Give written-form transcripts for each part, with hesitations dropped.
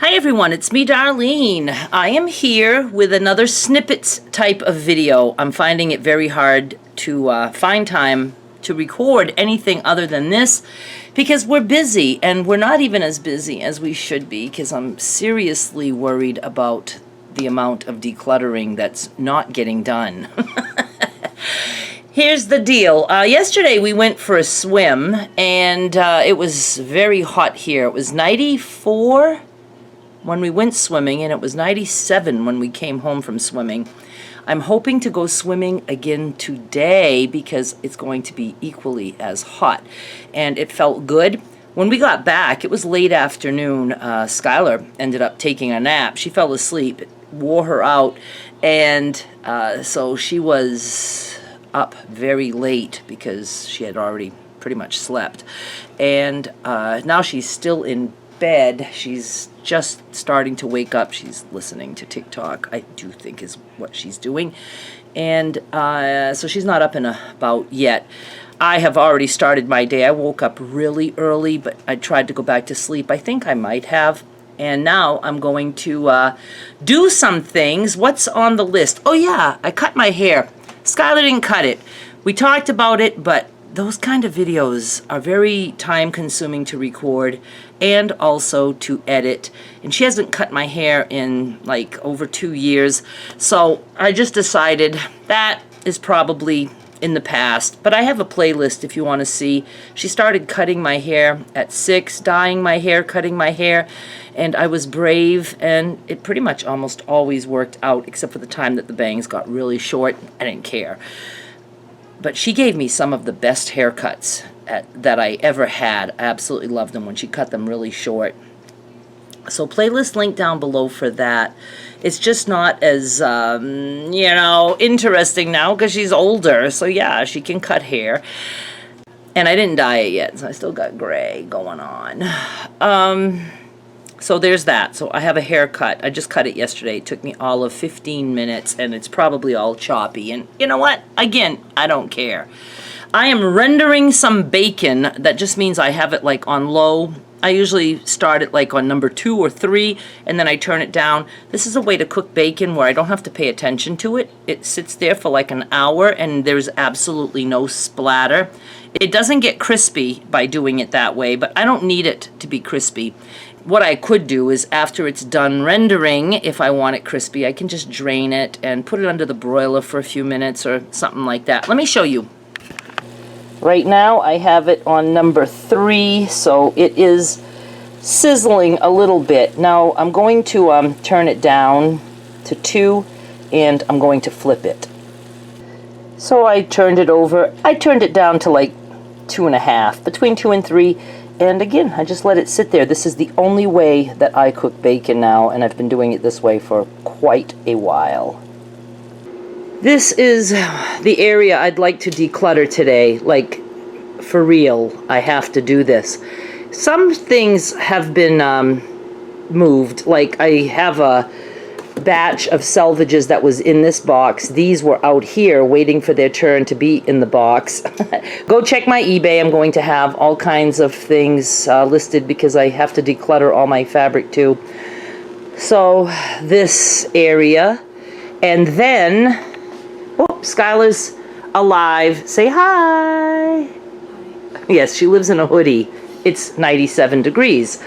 Hi everyone, it's me Darlene. I am here with another Snippets type of video. I'm finding it very hard to find time to record anything other than this because we're busy, and we're not even as busy as we should be because I'm seriously worried about the amount of decluttering that's not getting done. Here's the deal. Yesterday we went for a swim, and it was very hot here. It was 94 when we went swimming, and it was 97 when we came home from swimming. I'm hoping to go swimming again today because it's going to be equally as hot, and it felt good. When we got back, it was late afternoon. Skylar ended up taking a nap. She fell asleep. It wore her out, and so she was up very late because she had already pretty much slept. And now she's still in bed. She's just starting to wake up. She's listening to TikTok, I do think is what she's doing. And so she's not up and about yet. I have already started my day. I woke up really early, but I tried to go back to sleep. I think I might have. And now I'm going to do some things. What's on the list? Oh yeah, I cut my hair. Skylar didn't cut it. We talked about it, but those kind of videos are very time consuming to record and also to edit. And she hasn't cut my hair in like over 2 years. So I just decided that is probably in the past. But I have a playlist if you want to see. She started cutting my hair at 6, dyeing my hair, cutting my hair. And I was brave, and it pretty much almost always worked out, except for the time that the bangs got really short. I didn't care. But she gave me some of the best haircuts that I ever had. I absolutely loved them when she cut them really short. So playlist link down below for that. It's just not as, interesting now because she's older. So yeah, she can cut hair. And I didn't dye it yet, so I still got gray going on. So there's that. So I have a haircut. I just cut it yesterday. It took me all of 15 minutes, and it's probably all choppy. And you know what? Again, I don't care. I am rendering some bacon. That just means I have it like on low. I usually start it like on number 2 or 3, and then I turn it down. This is a way to cook bacon where I don't have to pay attention to it. It sits there for like an hour, and there's absolutely no splatter. It doesn't get crispy by doing it that way, but I don't need it to be crispy. What I could do is after it's done rendering, if I want it crispy, I can just drain it and put it under the broiler for a few minutes or something like that. Let me show you. Right now I have it on number 3, so it is sizzling a little bit. Now I'm going to turn it down to 2, and I'm going to flip it. So I turned it over. I turned it down to like 2.5, between 2 and 3. And again, I just let it sit there. This is the only way that I cook bacon now, and I've been doing it this way for quite a while. This is the area I'd like to declutter today. Like, for real, I have to do this. Some things have been moved. Like, I have a batch of salvages that was in this box. These were out here waiting for their turn to be in the box. Go check my eBay. I'm going to have all kinds of things listed because I have to declutter all my fabric too. So this area, and then Skylar's alive. Say hi. Yes, she lives in a hoodie. It's 97 degrees.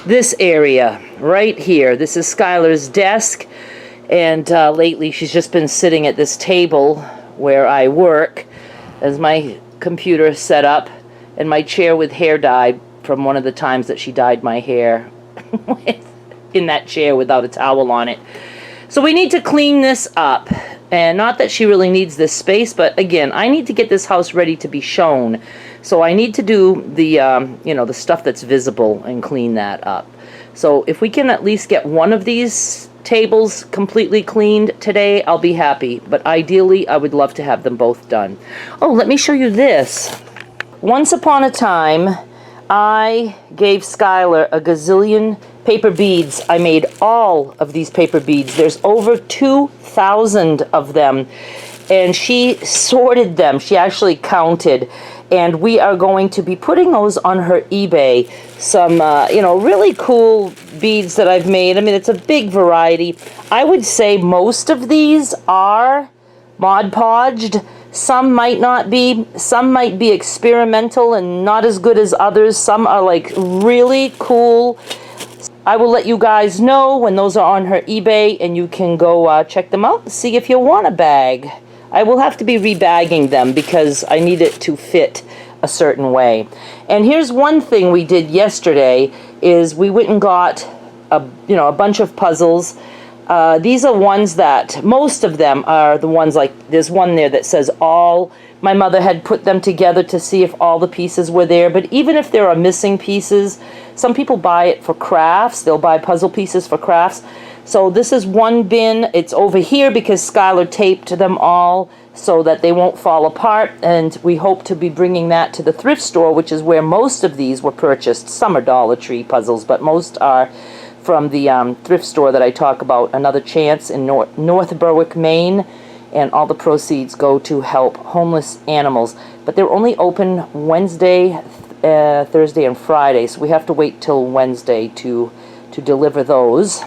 This area right here, this is Skylar's desk, and lately she's just been sitting at this table where I work as my computer set up, and my chair with hair dye from one of the times that she dyed my hair in that chair without a towel on it. So we need to clean this up, and not that she really needs this space, but again, I need to get this house ready to be shown. So I need to do the, the stuff that's visible and clean that up. So if we can at least get one of these tables completely cleaned today, I'll be happy. But ideally, I would love to have them both done. Oh, let me show you this. Once upon a time, I gave Skylar a gazillion paper beads. I made all of these paper beads. There's over 2,000 of them. And she sorted them. She actually counted. and we are going to be putting those on her eBay. Some, you know, really cool beads that I've made. I mean, it's a big variety. I would say most of these are Mod Podged. Some might not be. Some might be experimental and not as good as others. Some are like really cool. I will let you guys know when those are on her eBay, and you can go check them out and see if you want a bag. I will have to be rebagging them because I need it to fit a certain way. And here's one thing we did yesterday is we went and got a bunch of puzzles. These are ones that, most of them are the ones like, there's one there that says all. My mother had put them together to see if all the pieces were there, but even if there are missing pieces, some people buy it for crafts. They'll buy puzzle pieces for crafts. So this is one bin. It's over here because Skylar taped them all so that they won't fall apart, and we hope to be bringing that to the thrift store, which is where most of these were purchased. Some are Dollar Tree puzzles, but most are from the thrift store that I talk about, Another Chance in North Berwick, Maine, and all the proceeds go to help homeless animals. But they're only open Wednesday, Thursday, and Friday, so we have to wait till Wednesday to deliver those.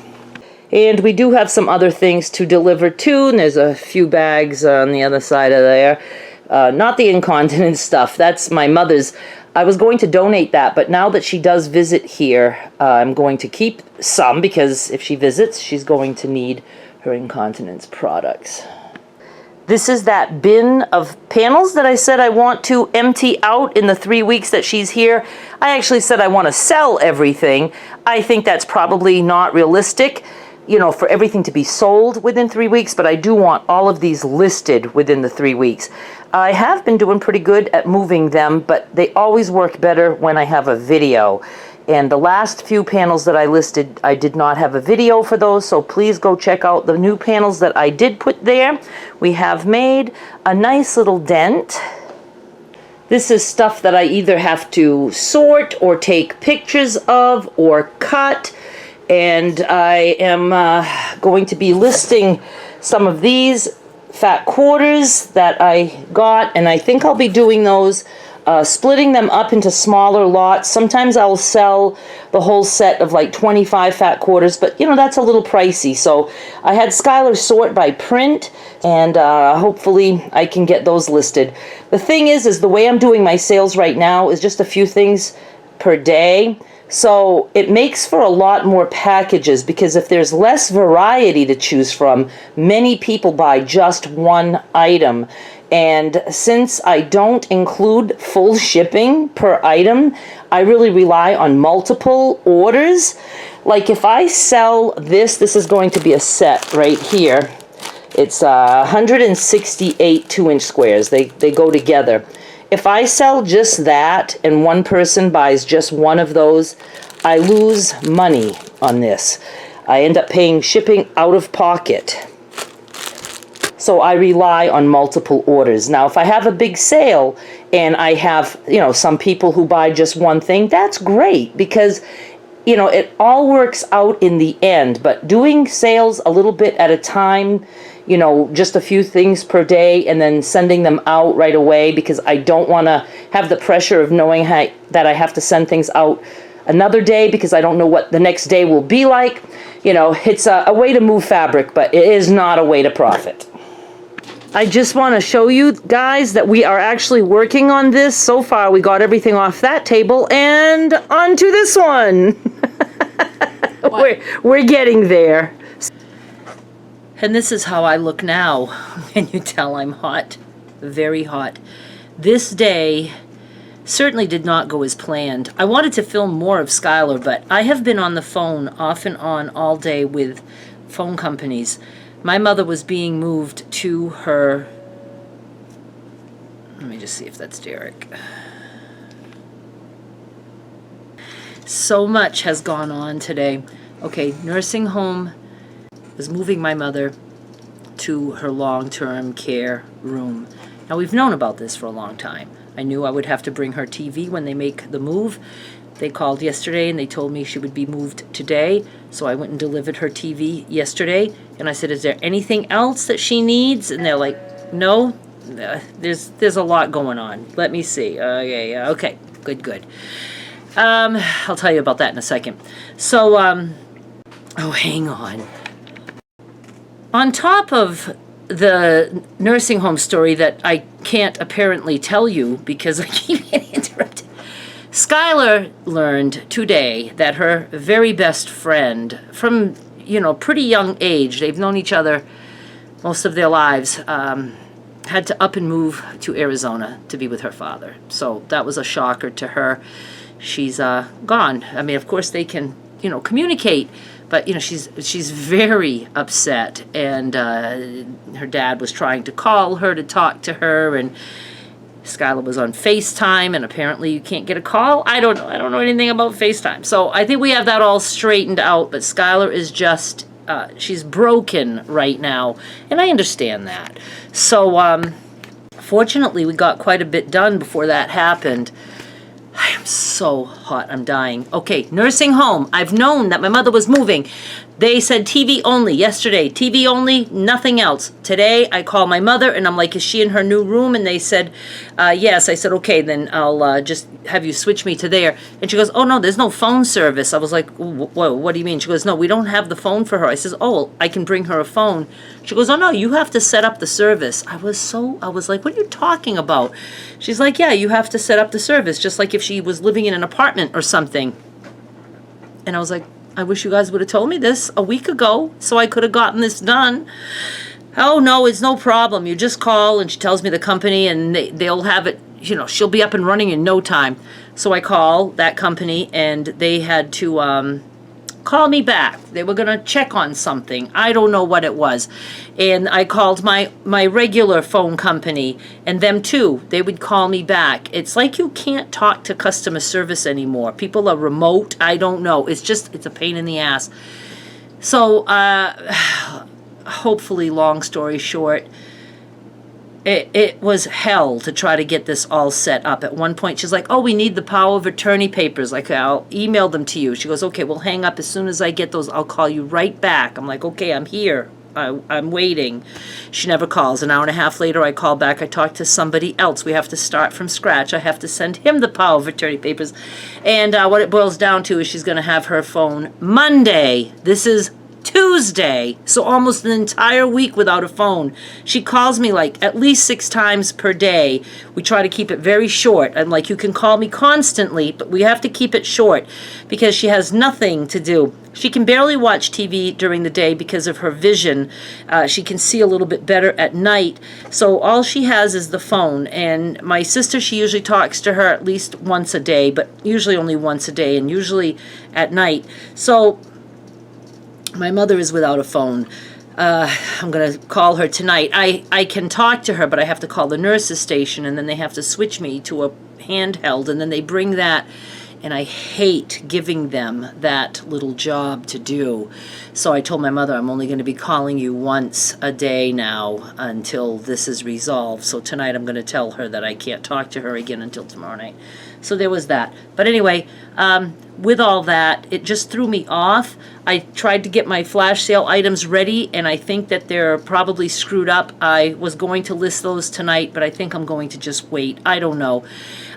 And we do have some other things to deliver too, and there's a few bags on the other side of there. Not the incontinence stuff, that's my mother's. I was going to donate that, but now that she does visit here, I'm going to keep some, because if she visits, she's going to need her incontinence products. This is that bin of panels that I said I want to empty out in the 3 weeks that she's here. I actually said I want to sell everything. I think that's probably not realistic, you know, for everything to be sold within 3 weeks, but I do want all of these listed within the 3 weeks. I have been doing pretty good at moving them, but they always work better when I have a video. And the last few panels that I listed, I did not have a video for those, so please go check out the new panels that I did put there. We have made a nice little dent. This is stuff that I either have to sort or take pictures of or cut. And I am going to be listing some of these fat quarters that I got, and I think I'll be doing those, splitting them up into smaller lots. Sometimes I'll sell the whole set of like 25 fat quarters, but you know, that's a little pricey. So I had Skylar sort by print, and hopefully I can get those listed. The thing is the way I'm doing my sales right now is just a few things per day. So it makes for a lot more packages, because if there's less variety to choose from, many people buy just one item. And since I don't include full shipping per item, I really rely on multiple orders. Like if I sell this is going to be a set right here. It's 168 2-inch squares. They go together. If I sell just that and one person buys just one of those, I lose money on this. I end up paying shipping out of pocket. So I rely on multiple orders. Now, if I have a big sale and I have, you know, some people who buy just one thing, that's great, because, you know, it all works out in the end. But doing sales a little bit at a time, you know, just a few things per day and then sending them out right away, because I don't want to have the pressure of knowing that I have to send things out another day because I don't know what the next day will be like. You know, it's a way to move fabric, but it is not a way to profit. I just want to show you guys that we are actually working on this. So far, we got everything off that table and onto this one. We're getting there. And this is how I look now. Can you tell I'm hot? Very hot. This day certainly did not go as planned. I wanted to film more of Skylar, but I have been on the phone off and on all day with phone companies. My mother was being moved to her... Let me just see if that's Derek. So much has gone on today. Okay, nursing home was moving my mother to her long-term care room. Now, we've known about this for a long time. I knew I would have to bring her TV when they make the move. They called yesterday and they told me she would be moved today, so I went and delivered her TV yesterday, and I said, is there anything else that she needs? And they're like, no, there's a lot going on. Let me see. Yeah, okay, good. I'll tell you about that in a second. So, oh, hang on. On top of the nursing home story that I can't apparently tell you because I keep getting interrupted, Skylar learned today that her very best friend from, pretty young age, they've known each other most of their lives, had to up and move to Arizona to be with her father. So that was a shocker to her. She's gone. I mean, of course they can, communicate, but she's very upset, and her dad was trying to call her to talk to her, and Skylar was on FaceTime, and apparently you can't get a call. I don't know anything about FaceTime. So I think we have that all straightened out, but Skylar is just, she's broken right now, and I understand that. So fortunately, we got quite a bit done before that happened. I am so hot, I'm dying. Okay, nursing home. I've known that my mother was moving. They said TV only yesterday. TV only, nothing else. Today, I call my mother, and I'm like, is she in her new room? And they said, yes. I said, okay, then I'll just have you switch me to there. And she goes, oh, no, there's no phone service. I was like, whoa, what do you mean? She goes, no, we don't have the phone for her. I says, oh, I can bring her a phone. She goes, oh, no, you have to set up the service. I was like, what are you talking about? She's like, yeah, you have to set up the service, just like if she was living in an apartment or something. And I was like, I wish you guys would have told me this a week ago so I could have gotten this done. Oh, no, it's no problem. You just call, and she tells me the company, and they'll have it, she'll be up and running in no time. So I call that company, and they had to call me back. They were going to check on something. I don't know what it was. And I called my regular phone company, and them too. They would call me back. It's like you can't talk to customer service anymore. People are remote. I don't know. It's a pain in the ass. So hopefully, long story short, it was hell to try to get this all set up. At one point, she's like, oh, we need the power of attorney papers. Like, I'll email them to you. She goes, okay, we'll hang up. As soon as I get those, I'll call you right back. I'm like, okay, I'm here. I'm waiting. She never calls. An hour and a half later, I call back. I talk to somebody else. We have to start from scratch. I have to send him the power of attorney papers. And what it boils down to is she's going to have her phone Monday. This is Tuesday, so almost an entire week without a phone. She calls me like at least 6 times per day. We try to keep it very short. I'm like, you can call me constantly, but we have to keep it short because she has nothing to do. She can barely watch TV during the day because of her vision. She can see a little bit better at night, so all she has is the phone. And my sister, she usually talks to her at least once a day, but usually only once a day, and usually at night. So my mother is without a phone. I'm going to call her tonight. I can talk to her, but I have to call the nurse's station, and then they have to switch me to a handheld, and then they bring that, and I hate giving them that little job to do. So I told my mother, I'm only going to be calling you once a day now until this is resolved. So tonight I'm going to tell her that I can't talk to her again until tomorrow night. So there was that. But anyway, with all that, it just threw me off. I tried to get my flash sale items ready, and I think that they're probably screwed up. I was going to list those tonight, but I think I'm going to just wait. I don't know.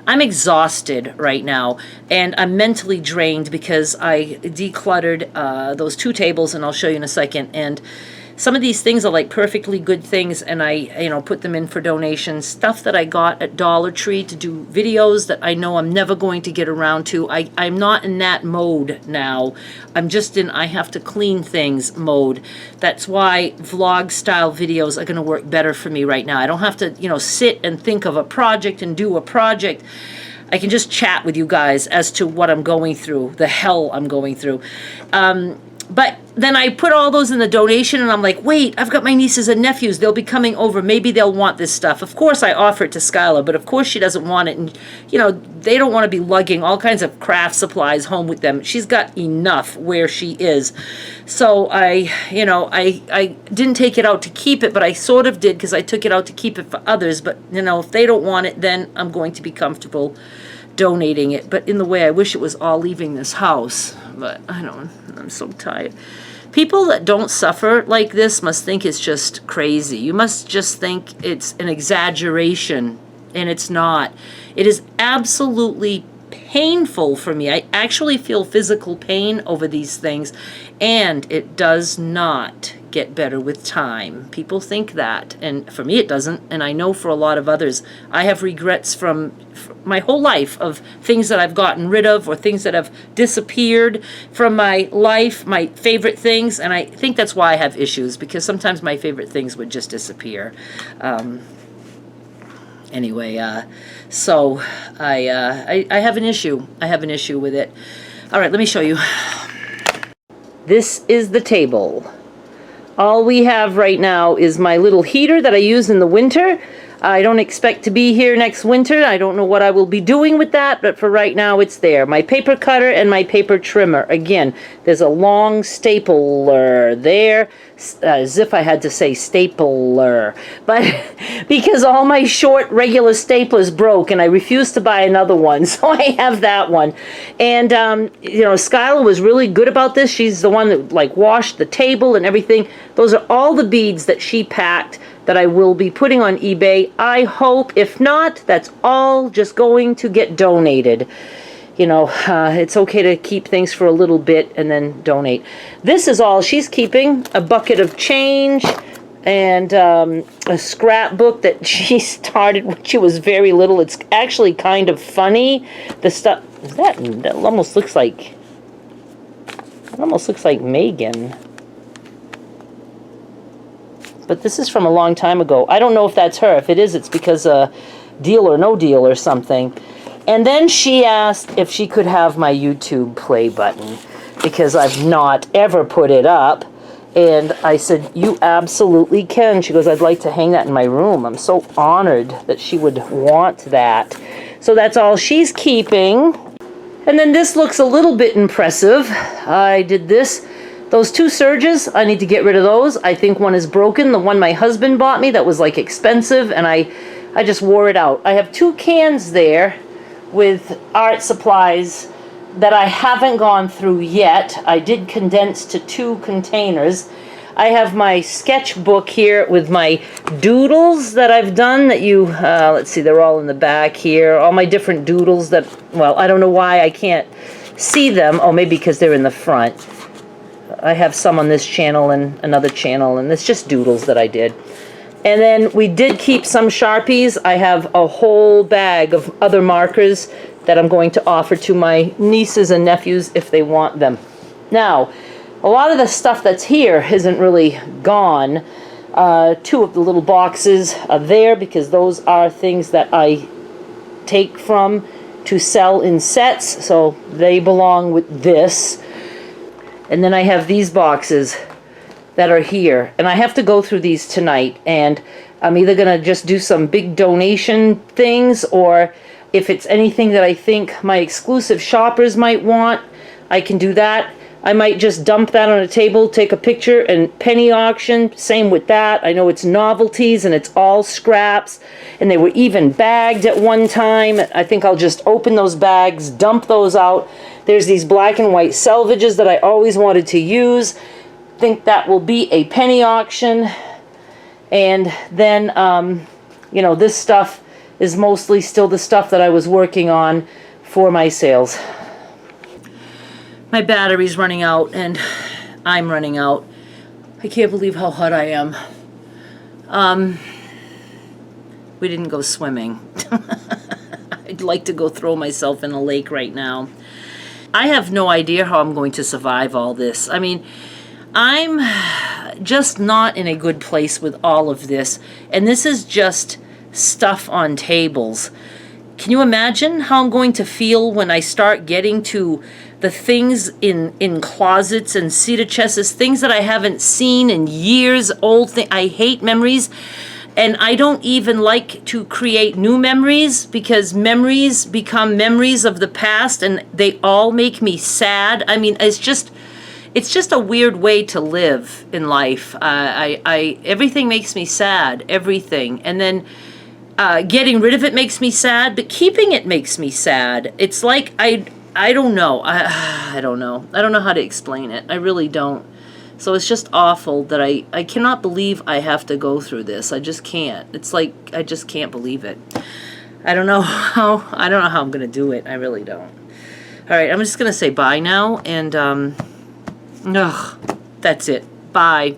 I'm exhausted right now, and I'm mentally drained because I decluttered those 2 tables, and I'll show you in a second. And some of these things are like perfectly good things, and I put them in for donations. Stuff that I got at Dollar Tree to do videos that I know I'm never going to get around to. I'm not in that mode now. I'm just in I have to clean things mode. That's why vlog style videos are going to work better for me right now. I don't have to, sit and think of a project and do a project. I can just chat with you guys as to what I'm going through, the hell I'm going through. But then I put all those in the donation, and I'm like, wait, I've got my nieces and nephews. They'll be coming over. Maybe they'll want this stuff. Of course, I offer it to Skylar, but of course she doesn't want it. And, they don't want to be lugging all kinds of craft supplies home with them. She's got enough where she is. So I didn't take it out to keep it, but I sort of did because I took it out to keep it for others. But, if they don't want it, then I'm going to be comfortable donating it. But in the way, I wish it was all leaving this house. but I'm so tired. People that don't suffer like this must think it's just crazy. You must just think it's an exaggeration, and it's not. It is absolutely painful for me. I actually feel physical pain over these things, and it does not get better with time. People think that, and for me it doesn't, and I know for a lot of others. I have regrets from my whole life of things that I've gotten rid of or things that have disappeared from my life, my favorite things, and I think that's why I have issues, because sometimes my favorite things would just disappear. Anyway, so I have an issue. I have an issue with it. All right, let me show you. This is the table. All we have right now is my little heater that I use in the winter. I don't expect to be here next winter. I don't know what I will be doing with that, but for right now it's there. My paper cutter and my paper trimmer. Again, there's a long stapler there, as if I had to say stapler, but because all my short regular staplers broke and I refused to buy another one, so I have that one. And you know, Skylar was really good about this. She's the one that like washed the table and everything. Those are all the beads that she packed that I will be putting on eBay. I hope. If not, that's all just going to get donated. You know, it's okay to keep things for a little bit and then donate. This is all she's keeping. A bucket of change and a scrapbook that she started when she was very little. It's actually kind of funny. The stuff, that almost looks like, Megan. But this is from a long time ago. I don't know if that's her. If it is, it's because Deal or No Deal or something. And then she asked if she could have my YouTube play button, because I've not ever put it up. And I said, you absolutely can. She goes, I'd like to hang that in my room. I'm so honored that she would want that. So that's all she's keeping. And then this looks a little bit impressive. I did this. Those two surges, I need to get rid of those. I think one is broken. The one my husband bought me that was like expensive, and I just wore it out. I have 2 cans there with art supplies that I haven't gone through yet. I did condense to 2 containers. I have my sketchbook here with my doodles that I've done that you, let's see, they're all in the back here. All my different doodles that, well, I don't know why I can't see them. Oh, maybe because they're in the front. I have some on this channel and another channel, and it's just doodles that I did. And then we did keep some Sharpies. I have a whole bag of other markers that I'm going to offer to my nieces and nephews if they want them. Now, a lot of the stuff that's here isn't really gone. 2 of the little boxes are there because those are things that I take from to sell in sets, so they belong with this. And then I have these boxes that are here, and I have to go through these tonight, and I'm either gonna just do some big donation things, or if it's anything that I think my exclusive shoppers might want, I can do that. I might just dump that on a table, take a picture, and penny auction. Same with that. I know it's novelties and it's all scraps, and they were even bagged at one time. I think I'll just open those bags, dump those out. There's these black and white selvages that I always wanted to use. Think that will be a penny auction. And then, you know, this stuff is mostly still the stuff that I was working on for my sales. My battery's running out, and I'm running out. I can't believe how hot I am. We didn't go swimming. I'd like to go throw myself in a lake right now. I have no idea how I'm going to survive all this. I mean, I'm just not in a good place with all of this. And this is just stuff on tables. Can you imagine how I'm going to feel when I start getting to the things in closets and cedar chests, things that I haven't seen in years, old things. I hate memories. And I don't even like to create new memories, because memories become memories of the past, and they all make me sad. I mean, it's just a weird way to live in life. Everything makes me sad, everything. And then getting rid of it makes me sad, but keeping it makes me sad. It's like I don't know. I don't know. I don't know how to explain it. I really don't. So it's just awful that I cannot believe I have to go through this. I just can't. It's like I just can't believe it. I don't know how I'm going to do it. I really don't. All right, I'm just going to say bye now, and ugh, that's it. Bye.